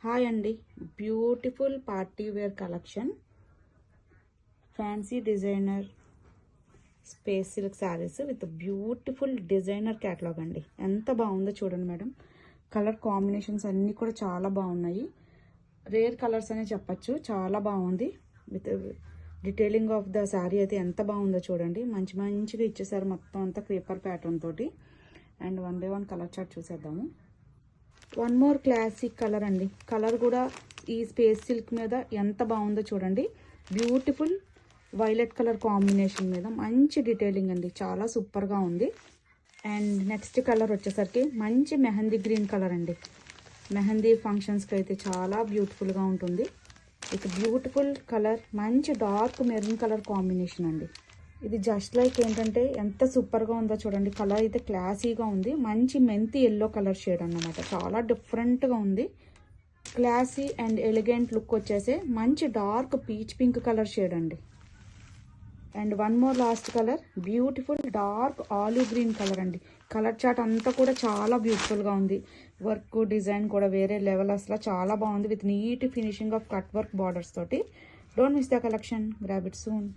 Hi అండి, beautiful party wear collection, fancy designer space silk saris with beautiful designer catalogue అండి. ఎంత బాగుందో చూడండి మేడం. కలర్ కాంబినేషన్స్ అన్నీ కూడా చాలా బాగున్నాయి. రేర్ కలర్స్ అనే చెప్పచ్చు. చాలా బాగుంది. With detailing of the sari అయితే ఎంత బాగుందో చూడండి. మంచిగా ఇచ్చేసారు మొత్తం అంతా క్రీపర్ ప్యాటర్న్ తోటి. And one by one colour chart చూసేద్దాము. వన్ మోర్ క్లాసిక్ కలర్ అండి. కలర్ కూడా ఈ స్పేస్ సిల్క్ మీద ఎంత బాగుందో చూడండి. బ్యూటిఫుల్ వైలెట్ కలర్ కాంబినేషన్ మీద మంచి డీటెయిలింగ్ అండి. చాలా సూపర్గా ఉంది. అండ్ నెక్స్ట్ కలర్ వచ్చేసరికి మంచి మెహందీ గ్రీన్ కలర్ అండి. మెహందీ ఫంక్షన్స్కి అయితే చాలా బ్యూటిఫుల్గా ఉంటుంది. ఇక బ్యూటిఫుల్ కలర్ మంచి డార్క్ మెరూన్ కలర్ కాంబినేషన్ అండి. ఇది జస్ట్ లైక్ ఏంటంటే ఎంత సూపర్గా ఉందో చూడండి. కలర్ అయితే క్లాసీగా ఉంది. మంచి మెంతి ఎల్లో కలర్ షేడ్ అన్నమాట. చాలా డిఫరెంట్గా ఉంది. క్లాసీ అండ్ ఎలిగెంట్ లుక్ వచ్చేసి మంచి dark peach pink colour shade అండి. And one more last colour beautiful dark olive green colour అండి. కలర్ చార్ట్ అంతా కూడా చాలా బ్యూటిఫుల్గా ఉంది. వర్క్ డిజైన్ కూడా వేరే లెవెల్, అసలు చాలా బాగుంది. With neat finishing of cut work borders తోటి. Don't miss the collection, grab it soon.